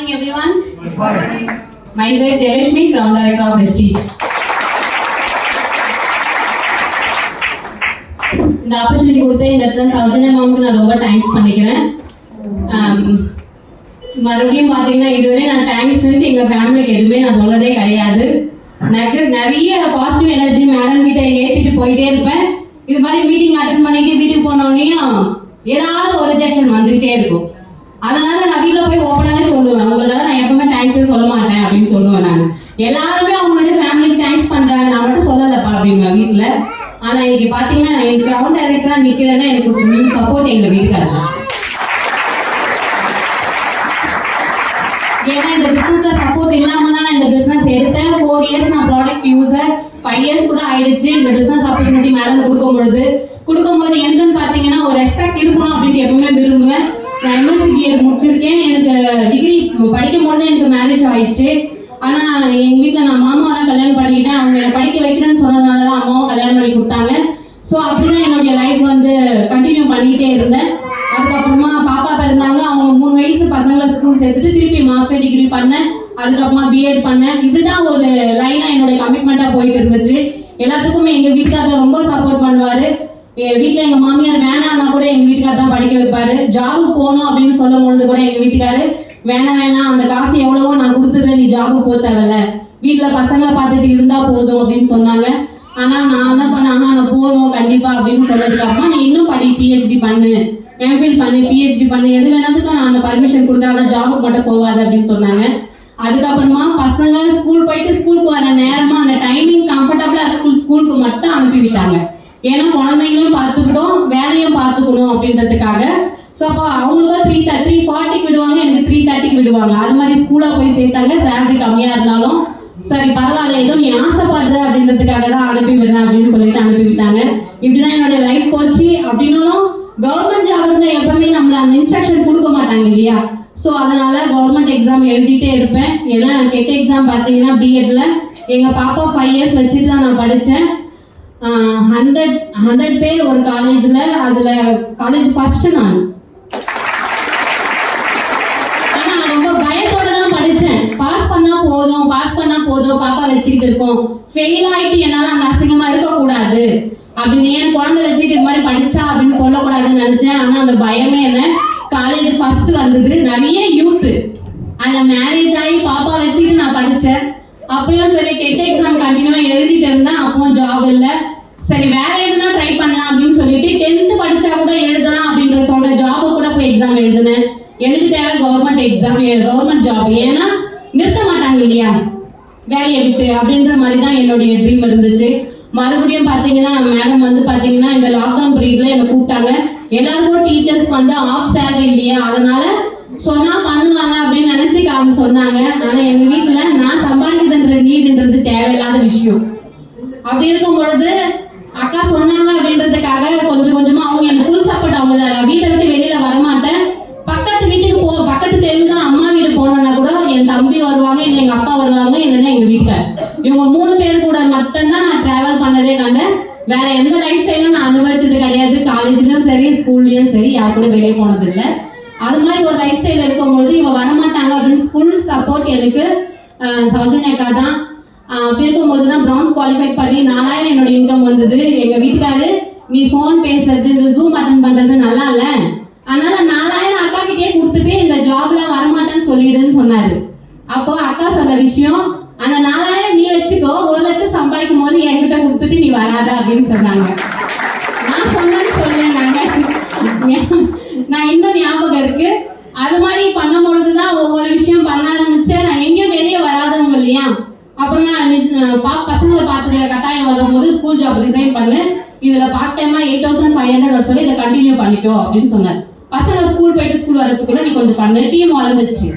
morning everyone. Good morning. Myself Jayashmi, Ground Director of Vestige. இந்த opportunity கொடுத்து இந்த இடத்துல சௌஜன்யா மேம்க்கு நான் ரொம்ப தேங்க்ஸ் பண்ணிக்கிறேன். மறுபடியும் பார்த்தீங்கன்னா இதுவரை நான் தேங்க்ஸ் எங்கள் ஃபேமிலிக்கு எதுவுமே நான் சொன்னதே கிடையாது. நிறைய பாசிட்டிவ் எனர்ஜி மேடம் கிட்ட ஏற்றிட்டு போயிட்டே இருப்பேன். இது மாதிரி மீட்டிங் அட்டன் பண்ணிட்டு வீட்டுக்கு போனோடனையும் ஏதாவது ஒரு ரிஜெக்ஷன் வந்துகிட்டே இருக்கும். அதனால நான் வீட்டில் போய் ஓப்பனாகவே சொல்லுவேன், உங்களுக்காக நான் எப்பவுமே தேங்க்ஸே சொல்ல மாட்டேன் அப்படின்னு சொல்லுவேன். நான் எல்லாருமே அவங்களுடைய ஃபேமிலிக்கு தேங்க்ஸ் பண்ணுறாங்க, நான் மட்டும் சொல்லலைப்பா அப்படிங்க வீட்டில். ஆனால் இன்னைக்கு பார்த்தீங்கன்னா நான் எனக்கு கிரவுண்ட் டைரக்டராக நிற்கிறேன்னா எனக்கு ஃபுல் சப்போர்ட் எங்கள் வீட்டுக்காரர் தான். ஏன்னா இந்த பிஸ்னஸில் சப்போர்ட் இல்லாமல் தான் நான் இந்த பிஸ்னஸ் எடுத்தேன். 4 years நான் ப்ராடக்ட் யூஸர், 5 years கூட ஆயிடுச்சு. இந்த பிஸ்னஸ் ஆப்பர்ச்சுனிட்டி மேடம் கொடுக்கும்போது எங்கன்னு பார்த்தீங்கன்னா ஒரு ரெஸ்பெக்ட் இருக்கணும் அப்படின்ட்டு எப்பவுமே விரும்புவேன். நான் MSc முடிச்சிருக்கேன். எனக்கு டிகிரி படிக்கும் போது எனக்கு மேரேஜ் ஆயிடுச்சு. ஆனால் எங்கள் வீட்டில் நான் மாமாவெல்லாம் கல்யாணம் பண்ணிக்கிட்டேன். அவங்க என்னை படிக்க வைக்கிறேன்னு சொன்னதுனால தான் அம்மாவும் கல்யாணம் பண்ணி கொடுத்தாங்க. ஸோ அப்படிதான் என்னுடைய லைஃப் வந்து கண்டினியூ பண்ணிக்கிட்டே இருந்தேன். அதுக்கப்புறமா பாப்பா பிறந்தாங்க. அவங்க 3 வயசு பசங்களை ஸ்கூல் சேர்த்துட்டு திருப்பி மாஸ்டர் டிகிரி பண்ணேன். அதுக்கப்புறமா B.Ed பண்ணேன். இதுதான் ஒரு லைனாக என்னுடைய கமிட்மெண்ட்டாக போயிட்டு இருந்துச்சு. எல்லாத்துக்குமே எங்கள் வீட்டுக்காரர் ரொம்ப சப்போர்ட் பண்ணுவார். வீட்டில் எங்கள் மாமியார் வேணான்னா கூட எங்கள் வீட்டுக்காரர் தான் படிக்க வைப்பார். ஜாபுக்கு போகணும் அப்படின்னு சொல்லும் பொழுது கூட எங்கள் வீட்டுக்காரு வேணாம் அந்த காசு எவ்வளவோ நான் கொடுத்துட்றேன், நீ ஜாபுக்கு போக தேவையில்ல, வீட்டில் பசங்களை பார்த்துட்டு இருந்தால் போதும் அப்படின்னு சொன்னாங்க. ஆனால் நான் என்ன பண்ணேன், நான் போகணும் கண்டிப்பாக அப்படின்னு சொன்னதுக்கப்புறமா நீ இன்னும் படி, PhD பண்ணு, MPhil பண்ணு, PhD பண்ணு, எது வேணாதுக்கும் நான் பர்மிஷன் கொடுத்தேன், ஆனால் ஜாபுக்கு மட்டும் போகாது அப்படின்னு சொன்னாங்க. அதுக்கப்புறமா பசங்க ஸ்கூல் போயிட்டு ஸ்கூலுக்கு வர நேரமாக அந்த டைமிங் கம்ஃபர்டபுளாக ஸ்கூலுக்கு மட்டும் அனுப்பி விட்டாங்க. ஏன்னா குழந்தைங்களும் பார்த்துக்கிட்டோம், வேலையும் பார்த்துக்கணும் அப்படின்றதுக்காக. ஸோ அப்போ அவங்களுக்கும் 3:40 விடுவாங்க, எனக்கு 3:30 விடுவாங்க. அது மாதிரி ஸ்கூலாக போய் சேர்த்தாங்க. சேலரி கம்மியாக இருந்தாலும் சரி பரவாயில்ல, ஏதோ நீ ஆசைப்படுற அப்படின்றதுக்காக தான் அனுப்பி விடுறேன் அப்படின்னு சொல்லிட்டு அனுப்பி விட்டாங்க. இப்படிதான் என்னோட லைஃப் போச்சு. அப்படின்னாலும் கவர்மெண்ட் ஜாப் வந்து எப்பவுமே நம்மள அந்த இன்ஸ்ட்ரக்ஷன் கொடுக்க மாட்டாங்க இல்லையா. ஸோ அதனால கவர்மெண்ட் எக்ஸாம் எழுதிட்டே இருப்பேன். ஏன்னா டெட் எக்ஸாம் பார்த்தீங்கன்னா B.Edல எங்கள் பாப்பா 5 years வச்சுட்டு தான் நான் படித்தேன். 100 பேர் ஒரு காலேஜில், அதில் காலேஜ் ஃபர்ஸ்ட் நான். ஆனால் நான் ரொம்ப பயத்தோட தான் படித்தேன். பாஸ் பண்ணால் போதும், பாப்பா வச்சுக்கிட்டு இருக்கோம், ஃபெயில் ஆகிட்டு என்னால் அந்த அசிங்கமாக இருக்கக்கூடாது அப்படின்னு, ஏன் குழந்தை வச்சுட்டு இது மாதிரி படித்தா அப்படின்னு சொல்லக்கூடாதுன்னு நினச்சேன். ஆனால் அந்த பயமே என்ன, காலேஜ் ஃபர்ஸ்ட் வந்தது, நிறைய யூத்து, அதில் மேரேஜ் ஆகி பாப்பா வச்சுக்கிட்டு நான் படித்தேன். அப்பயும் சரி டெட் எக்ஸாம் கண்டினியூவாக எழுதிட்டு இருந்தேன். அப்பவும் ஜாப் இல்லை. சரி வேற எதுனா ட்ரை பண்ணலாம் அப்படின்னு சொல்லிட்டு 10th படிச்சா கூட எழுதலாம் அப்படின்ற சொல்ற ஜாபு கூட போய் எக்ஸாம் எழுதினேன். எழுதிட்டேன் கவர்மெண்ட் எக்ஸாம், கவர்மெண்ட் ஜாப். ஏன்னா நிறுத்த மாட்டாங்க இல்லையா வேலையை விட்டு, அப்படின்ற மாதிரி தான் என்னுடைய ட்ரீம் இருந்துச்சு. மறுபடியும் பார்த்தீங்கன்னா மேடம் வந்து பார்த்தீங்கன்னா இந்த லாக்டவுன் பீரியட்ல என்னை கூப்பிட்டாங்க. எல்லாருக்கும் டீச்சர்ஸ் வந்து ஆஃப் சேலரி இல்லையா, அதனால சொன்னா பண்ணுவாங்க அப்படின்னு நினைச்சு அவங்க சொன்னாங்க. ஆனா எங்க வீட்டுல நான் சம்பாதிக்கிறதுன்ற நீடுன்றது தேவையில்லாத விஷயம். அப்படி இருக்கும் பொழுது அக்கா சொன்னாங்க அப்படின்றதுக்காக கொஞ்சம் கொஞ்சமா அவங்க எனக்கு ஃபுல் சப்போர்ட். அவங்க நான் வீட்டை விட்டு வெளியில வரமாட்டேன். பக்கத்து வீட்டுக்கு பக்கத்து தெருவு தான் அம்மா வீடு போனோம்னா கூட என் தம்பி வருவாங்க, இல்லை எங்க அப்பா வருவாங்க, இல்லைன்னா எங்க வீட்டுல இவங்க 3 பேர் கூட மட்டும்தான் நான் டிராவல் பண்ணதே கண்டேன். வேற எந்த லைஃப் ஸ்டைலும் நான் அனுபவிச்சது கிடையாது. காலேஜ்லயும் சரி ஸ்கூல்லயும் சரி யார் கூட வெளியே போனது இல்லை. அது மாதிரி ஒரு லைஃப் ஸ்டைல் இருக்கும்போது இவங்க வரமாட்டாங்க அப்படின்னு ஃபுல் சப்போர்ட் எனக்கு சௌஜன்யா அக்கா தான். அப்படி இருக்கும்போது தான் ப்ரௌன்ஸ் குவாலிஃபை பண்ணி 4000 என்னோட இன்கம் வந்தது. எங்கள் வீட்டுக்காரு நீ ஃபோன் பேசுறது, இந்த ஜூம் அட்டன் பண்ணுறது நல்லா இல்லை, அதனால 4000 அக்கா கிட்டே கொடுத்துட்டு இந்த ஜாப்ல வரமாட்டேன்னு சொல்லிடுன்னு சொன்னாரு. அப்போ அக்கா சொன்ன விஷயம், அந்த 4000 நீ வச்சுக்கோ, 1 லட்சம் சம்பாதிக்கும் போது என்கிட்ட கொடுத்துட்டு நீ வராத அப்படின்னு சொன்னாங்க. நான் சொன்னேன்னு சொல்லேன். நான் இன்னும் ஞாபகம் இருக்கு. அது மாதிரி பண்ணும்பொழுது தான் ஒவ்வொரு விஷயம் பண்ண ஆரம்பிச்சேன். நான் எங்கேயும் வெளியே வராதவங்க இல்லையா. அப்புறமா பசங்களை பார்த்து கட்டாயம் வரும்போது ஸ்கூல் ஜாப் ரிசைன் பண்ணு, இதில் பார்ட் டைமாக 8500 சொல்லி இதை கண்டினியூ பண்ணிக்கோ அப்படின்னு சொன்னார். பசங்க ஸ்கூல் போயிட்டு ஸ்கூல் வரதுக்குள்ள நீ கொஞ்சம் பண்ணு. டீம் வளர்ந்துச்சு.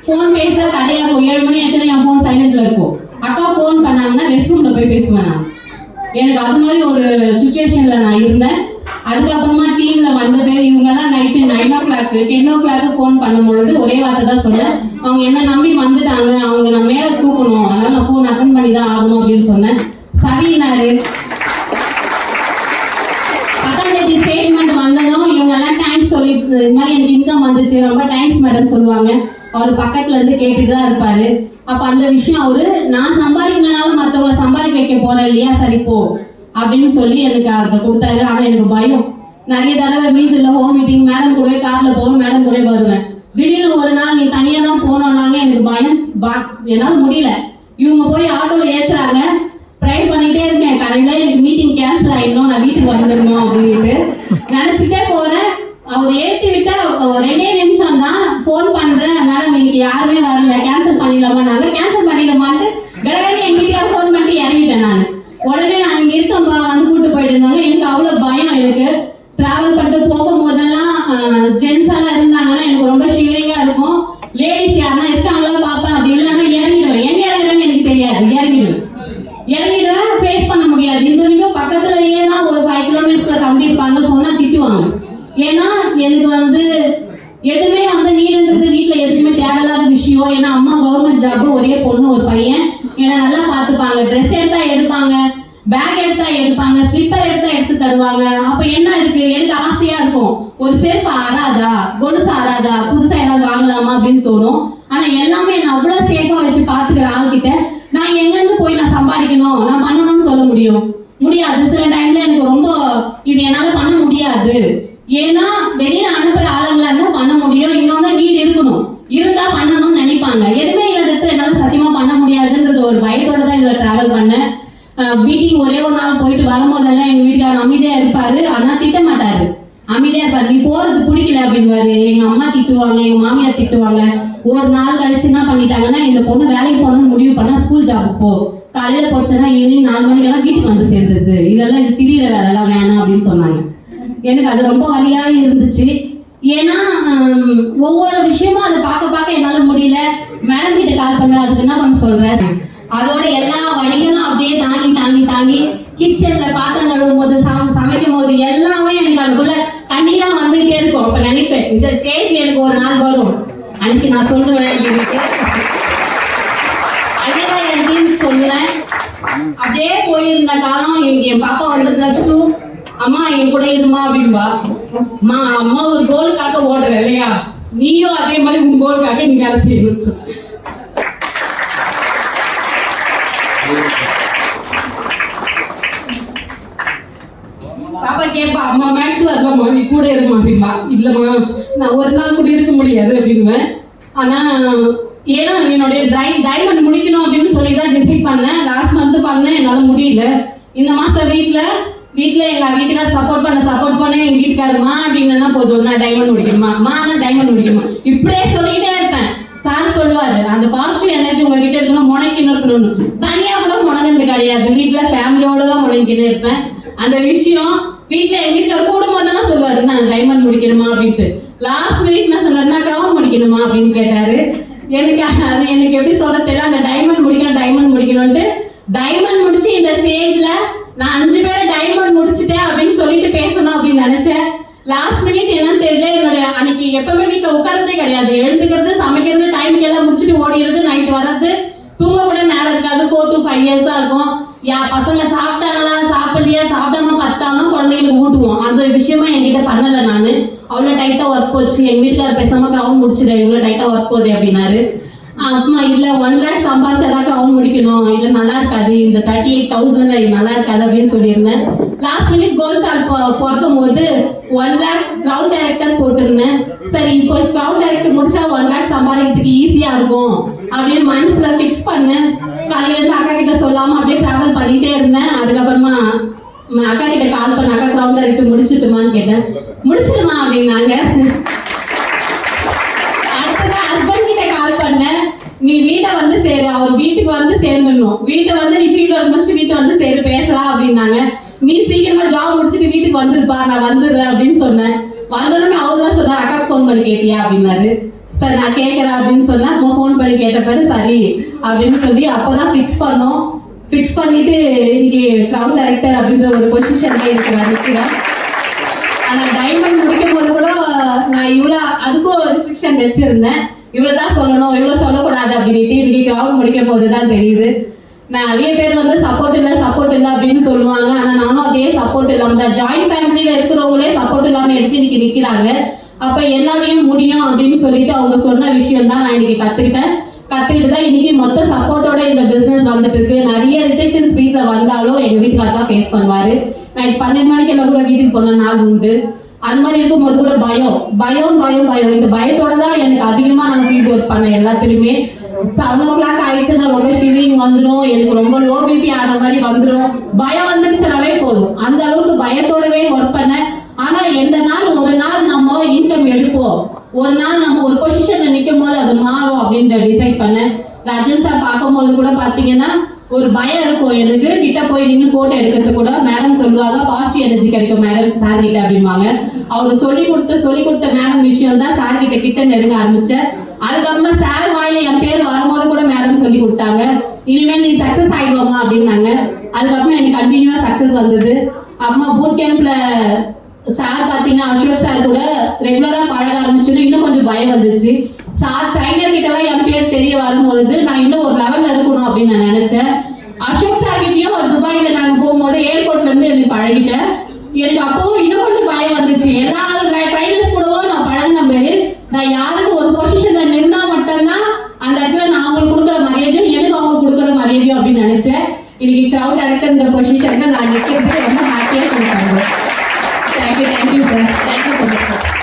ஃபோன் பேச தடையாக இருக்கும். 7 மணி ஆச்சுன்னா என் ஃபோன் சைலண்ட்ல இருக்கும். அக்கா ஃபோன் பண்ணாங்கன்னா ரெஸ்ட் ரூம்ல போய் பேசுவேன் நான். எனக்கு அது மாதிரி ஒரு சுச்சுவேஷன்ல நான் இருந்தேன். அதுக்கப்புறமா டீம்ல வந்த பேர் இவங்கெல்லாம் நைட்டு 9 o'clock 10 o'clock ஃபோன் பண்ணும் பொழுது ஒரே வார்த்தை தான் சொன்னேன், அவங்க என்ன நம்பி வந்துட்டாங்க, அவங்க நான் மேலே தூக்கணும், அதனால நான் ஃபோன் அட்டன் பண்ணி தான் ஆகணும் அப்படின்னு சொன்னேன். சரினாரு. 10ஆம் தேதி ஸ்டேட்மெண்ட் வந்ததும் இவங்க எல்லாம் தேங்க்ஸ் சொல்லி, இது மாதிரி எனக்கு இன்கம் வந்துச்சு, ரொம்ப தேங்க்ஸ் மேடம் சொல்லுவாங்க. அவர் பக்கத்துல இருந்து கேட்டுட்டு தான் இருப்பாரு. அப்ப அந்த விஷயம் அவரு நான் சம்பாதிக்கனாலும் மற்றவங்களை சம்பாதிக்க வைக்க போறேன் இல்லையா, சரி போ அப்படின்னு சொல்லி எனக்கு அதை கொடுத்தாரு. ஆனா எனக்கு பயம். நிறைய தடவை வீட்டுல ஹோம் மீட்டிங் மேடம் கூட கார்ல போகணும், மேடம் கூட வருவேன். திடீர்னு ஒரு நாள் நீ தனியா தான் போனோம்னாங்க, எனக்கு பயம். என்னால முடியல. இவங்க போய் ஆட்டோல ஏத்துறாங்க, ட்ரை பண்ணிட்டே இருக்கேன். காலையில எனக்கு மீட்டிங் கேன்சல் ஆயிடணும், நான் வீட்டுக்கு வந்துடணும் அப்படின்ட்டு நினைச்சுட்டே போறேன். அவர் ஏற்றி விட்டா 2 நிமிஷம் தான் ஃபோன் பண்றேன், மேடம் இன்னைக்கு யாருமே வரல, கேன்சல் பண்ணிடலாமா? நாங்கள் கேன்சல் பண்ணிடலாமான்னு கடற்கரை எங்க வீட்டுல ஃபோன் பண்ணி இறங்கிட்டேன். நான் உடனே நான் இங்க இருக்கேன்பா வந்து கூட்டு போயிட்டு எனக்கு அவ்வளவு பயம். எனக்கு டிராவல் பண்ணிட்டு போகும்போதெல்லாம் ஜென்ஸ் எல்லாம் இருந்தாங்கன்னா எனக்கு ரொம்ப ஷிவரிங்கா இருக்கும். லேடிஸ் யாருன்னா இருக்காங்களா பார்ப்பேன், அப்படி இல்லைன்னா இறங்கிடுவேன். எங்க இறங்குறேன்னு எனக்கு தெரியாது, இறங்கிடுவேன். ஃபேஸ் பண்ண முடியாது. இந்த வரைக்கும் பக்கத்துலயே தான் ஒரு 5 கிலோமீட்டர்ஸ்ல தம்பி இருப்பாங்க, சொன்னா திட்டுவாங்க. ஏன்னா எனக்கு எதுவுமே நீடுன்றது வீட்டுல எதுவுமே தேவையில்லாத விஷயம். ஏன்னா அம்மா கவர்மெண்ட் ஜாப், ஒரே பொண்ணு ஒரு பையன். ஏன்னா நல்லா பார்த்துப்பாங்க. ட்ரெஸ் எடுத்தா எடுப்பாங்க, பேக் எடுத்தா எடுப்பாங்க, ஸ்லிப்பர் எடுத்தா எடுத்து தருவாங்க. அப்ப என்ன இருக்கு, எனக்கு ஆசையா இருக்கும், ஒரு செருப்பு ஆறாதா, கொலுசு ஆறாதா, புதுசா ஏதாவது வாங்கலாமா அப்படின்னு தோணும். ஆனா எல்லாமே என்ன அவ்வளவு சேஃபா வச்சு பாத்துக்கிற ஆள்கிட்ட நான் எங்க இருந்து போய் நான் சம்பாதிக்கணும், நான் பண்ணணும்னு சொல்ல முடியாது. சில டைம்ல எனக்கு ரொம்ப இது என்னால பண்ண முடியாது. ஏன்னா வெளியே அனுப்புற ஆளுங்களா இருந்தா பண்ண முடியும். இன்னொன்னு நீட் இருக்கணும், இருந்தா பண்ணணும்னு நினைப்பாங்க. எதுவுமே இல்லாத என்னால சத்தியமா பண்ண முடியாதுன்றது ஒரு பயத்தோட தான் இதுல டிராவல் பண்ணேன். மீட்டிங் ஒரே ஒரு நாள் போயிட்டு வரும்போதெல்லாம் எங்க வீட்டுக்காரர் அமைதியா இருப்பாரு, ஆனா திட்ட மாட்டாரு. அமைதியா இருப்பாரு. நீ போறது பிடிக்கல அப்படின்வாரு. எங்க அம்மா திட்டுவாங்க, எங்க மாமியார் திட்டுவாங்க. ஒரு நாள் கழிச்சு என்ன பண்ணிட்டாங்கன்னா, இந்த பொண்ணு வேலைக்கு போகணும்னு முடிவு பண்ணா ஸ்கூல் ஜாபுக்கு போ, காலையில போச்சுன்னா ஈவினிங் 4 மணிக்கெல்லாம் வீட்டுக்கு வந்து சேர்ந்துருது, இதெல்லாம் இது திடீர வேலைலாம் வேணாம் அப்படின்னு சொன்னாங்க. எனக்கு அது ரொம்ப வலியாக இருந்துச்சு. ஏன்னா ஒவ்வொரு விஷயமும் அதை பார்க்க என்னால முடியல. மேடம் கிட்ட கால் பண்ண, அதுக்கு என்ன பண்ண சொல்றேன். அதோட எல்லா வழிகளும் அப்படியே தாங்கி கிச்சன்ல பாத்திரம் கழுவும் போது, சமைக்கும் போது எல்லாமே எனக்கு அதுக்குள்ள கண்ணீரா வந்துட்டே இருக்கும். அப்ப நினைப்பேன், இந்த ஸ்டேஜ் எனக்கு ஒரு நாள் வரும், அன்னைக்கு நான் சொல்லுவேன் சொல்லுவேன். அப்படியே போயிருந்த காலம். என் பாப்பா வந்து +2, அம்மா என் கூட இருமா அப்படின்பா. அம்மா ஒரு கோலுக்காக ஓடுற இல்லையா, நீயும் அதே மாதிரி உன் கோலுக்காக நீ வேலை செய்யணும்னு சொல்ல. பாப்பா கேட்பா, அம்மா மேக்ஸ் வரலாமா, நீ கூட இருமா அப்படின்பா. இல்லம்மா நான் ஒரு நாள் கூட இருக்க முடியாது அப்படின்வேன். ஆனா ஏன்னா என்னுடைய டைமண்ட் முடிக்கணும் அப்படின்னு சொல்லி தான் டிசைட் பண்ணேன். லாஸ்ட் மந்த் பண்ணேன், என்னால முடியல. இந்த மாசம் வீட்டுல எங்க வீட்டுக்கார சப்போர்ட் பண்ண எங்க வீட்டுக்காரமா அப்படின்னா போதும், நான் டைமண்ட் முடிக்கணுமா, நான் டைமண்ட் முடிக்கணுமா, இப்படியே சொல்லிட்டே இருப்பேன். சார் சொல்லுவாரு, அந்த பாசிட்டிவ் எனர்ஜி உங்ககிட்ட இருக்கணும், முனைக்கணும் இருக்கணும்னு. தனியா கூட முனைக்கிறது கிடையாது, வீட்டுல ஃபேமிலியோட தான் முனைக்கிட்டே இருப்பேன். அந்த விஷயம் வீட்டுல எங்க வீட்டுக்கார கூடும்போதெல்லாம் சொல்லுவாரு, நான் டைமண்ட் முடிக்கணுமா அப்படின்ட்டு. லாஸ்ட் மினிட் நான் சொன்னேன், நான் கிரவுண்ட் முடிக்கணுமா அப்படின்னு கேட்டாரு. எனக்கு எப்படி சொல்ல தெரியல. அந்த டைமண்ட் முடிக்கணும்ட்டு டைமண்ட் முடிச்சு இந்த ஸ்டேஜ்ல நான் 5 பேரை டைமண்ட் முடிச்சுட்டேன் அப்படின்னு சொல்லிட்டு பேசணும் அப்படின்னு நினைச்சேன். லாஸ்ட் மினிட் என்னன்னு தெரியல. என்னுடைய அன்னைக்கு எப்பவுமே வீட்டுல உட்காரதே கிடையாது. எழுந்துக்கிறது, சமைக்கிறது, டைமுக்கு எல்லாம் முடிச்சுட்டு ஓடிடுறது, நைட் வர்றது, தூங்க கூட நேரம் இருக்காது. 4 to 5 years தான் இருக்கும். பசங்க சாப்பிட்டாங்களா சாப்பிடலையா, சாப்பிடாம பத்தாம குழந்தைங்களுக்கு ஊட்டுவோம். அந்த விஷயமா என்கிட்ட பண்ணல. நானு அவ்வளவு டைட்டா ஒர்க் போச்சு. எங்க வீட்டுக்காரர் பேசாம கிரவுண்ட் முடிச்சிடு, இவ்வளவு டைட்டா ஒர்க் போகுது அப்படின்னாரு. அம்மா இல்ல 1 lakh சம்பாதிச்சாதான் கிரவுண்ட் முடிக்கணும், இல்ல நல்லா இருக்காது, இந்த 38,000 நல்லா இருக்காது அப்படின்னு சொல்லியிருந்தேன். லாஸ்ட் மினிட் கோல் சார்ட் பார்க்கும் போது 1 lakh கிரவுண்ட் டைரக்டர் போட்டிருந்தேன். சரி, இப்போ கிரவுண்ட் டைரக்டர் முடிச்சா 1 lakh சம்பாதிக்கிறதுக்கு ஈஸியா இருக்கும் அப்படின்னு மனசுல பிக்ஸ் பண்ணேன். காலையில இருந்து அக்கா கிட்ட சொல்லாம அப்படியே டிராவல் பண்ணிட்டே இருந்தேன். அதுக்கப்புறமா அக்கா கிட்ட கால் பண்ண, அக்கா கிரவுண்ட் டைரக்டர் முடிச்சுட்டுமான்னு கேட்டேன். முடிச்சிடுமா அப்படின்னாங்க. ஹஸ்பண்ட் கிட்ட கால் பண்ணேன், நீ வீட்டை வந்து சேரு, அவர் வீட்டுக்கு வந்து சேர்ந்துடணும், வீட்டை வந்து நீ ஃபீல்டு ஒர்க் முடிச்சுட்டு வீட்டை வந்து சேரு பேசலாம் அப்படின்னாங்க. நீ சீக்கிரமா ஜாப் முடிச்சுட்டு வீட்டுக்கு வந்துருப்பா, நான் வந்துடுறேன் அப்படின்னு சொன்னேன். வந்ததுமே அவர்தான் சொன்னார், அக்காவுக்கு ஃபோன் பண்ணி கேட்டியா அப்படின்னாரு. சரி நான் கேட்கறேன் அப்படின்னு சொன்னா, ஃபோன் பண்ணி கேட்ட பிறகு சரி அப்படின்னு சொல்லி அப்போதான் ஃபிக்ஸ் பண்ணிட்டு இன்னைக்கு கிரவுண்ட் டைரக்டர் அப்படின்ற ஒரு பொசிஷன்ல இருக்கிறேன். ஆனா டைமண்ட் முடிக்கும் போது கூட நான் அதுக்கும் ஒரு ரெஸ்ட்ரிக்ஷன் வச்சிருந்தேன். இவ்வளவுதான் சொல்லணும், இவ்வளவு சொல்லக்கூடாது அப்படின்ட்டு இன்னைக்கு கிரவுண்ட் முடிக்கும் போதுதான் தெரியுது. நான் நிறைய பேர் வந்து சப்போர்ட் இல்லை அப்படின்னு சொல்லுவாங்க. ஆனா நானும் அதே சப்போர்ட் இல்லாம தான், ஜாயிண்ட் ஃபேமிலியில இருக்கிறவங்களே சப்போர்ட் இல்லாம எடுத்து இன்னைக்கு நிக்கிறாங்க. அப்ப எல்லாரையும் முடியும் அப்படின்னு சொல்லிட்டு அவங்க சொன்ன விஷயம் தான் நான் இன்னைக்கு கத்துக்கிட்டு தான் இன்னைக்கு மொத்த சப்போர்ட்டோட இந்த பிசினஸ் வந்துட்டு இருக்கு. நிறைய ரிஜெக்ஷன்ஸ் வீட்டில் வந்தாலும் எங்க வீட்டுக்காரர் தான் ஃபேஸ் பண்ணுவாரு. நான் 12 மணிக்கு எல்லாம் கூட வீட்டுக்கு போன நாள் உண்டு. அது மாதிரி இருக்கும்போது கூட பயம் இந்த பயத்தோட தான் எனக்கு அதிகமா நான் ஃபீல்ட் ஒர்க் பண்ணேன். எல்லாத்துலயுமே 7 o'clock ஆயிடுச்சுன்னா ரொம்ப ஷிவரிங் வந்துடும், எனக்கு ரொம்ப லோ பிபி ஆகிற மாதிரி வந்துடும். பயம் வந்துடுச்சுனாவே போதும், அந்த அளவுக்கு பயத்தோடவே ஒர்க் பண்ணேன். ஆனா எந்த நாள் ஒரு நாள் நம்ம இன்கம் எடுப்போம், ஒரு நாள் நம்ம ஒரு பொசிஷன்ல நிற்கும் போது அது மாறும் அப்படின்ற டிசைட் பண்ணேன். ராஜன் சார் பார்க்கும்போது கூட பாத்தீங்கன்னா ஒரு பயம் இருக்கும் எனக்கு, கிட்ட போய் நின்று போட்டோ எடுக்கிறது கூட மேடம் சொல்லுவாங்க பாசிட்டிவ் எனர்ஜி கிடைக்கும் மேடம் சார் கிட்ட அப்படிம்பாங்க. அவர் சொல்லி கொடுத்த மேடம் விஷயம் தான் சார் கிட்ட நெருங்க ஆரம்பிச்சேன். அதுக்கப்புறமா சார் வாயில என் பேர் வரும்போது கூட மேடம் சொல்லி கொடுத்தாங்க, இனிமேல் நீ சக்சஸ் ஆயிடுவோமா அப்படின்னாங்க. அதுக்கப்புறம் எனக்கு கண்டினியூவா சக்சஸ் வந்தது. அம்மா பூட் கேம்ப்ல சார் பாத்தீங்கன்னா அசோக் சார் கூட ரெகுலரா பழக ஆரம்பிச்சோன்னு இன்னும் கொஞ்சம் பயம் வந்துச்சு. சார் ட்ரைனர் கிட்ட எல்லாம் என் பேர் தெரிய வரும்பொழுது நான் இன்னும் ஒரு லெவல்ல இருக்கணும் அப்படின்னு நான் நினைச்சேன். அசோக் சார் கிட்டயும் ஒரு துபாயில நாங்க போகும்போது ஏர்போர்ட்ல இருந்து எனக்கு பழகிட்டேன். எனக்கு அப்பவும் இன்னும் கொஞ்சம் பயம் வந்துச்சு. எல்லாரும் ட்ரைனர்ஸ் கூடவும் நான் பழகின பேரு, நான் யாருக்கு ஒரு பொசிஷன்ல நின்னா மட்டும்தான் அந்த இடத்துல நான் அவங்களுக்கு கொடுக்குற மரியாதையும் எனக்கு அவங்க கொடுக்குற மரியாதையும் அப்படின்னு நினைச்சேன். இன்னைக்கு கிரவுட் டைரக்டர் பொசிஷன்ல நான் நிற்கிறதுக்கு ரொம்ப ஹாப்பியா சொல்லிட்டாங்க. Thank you sir, thank you so much.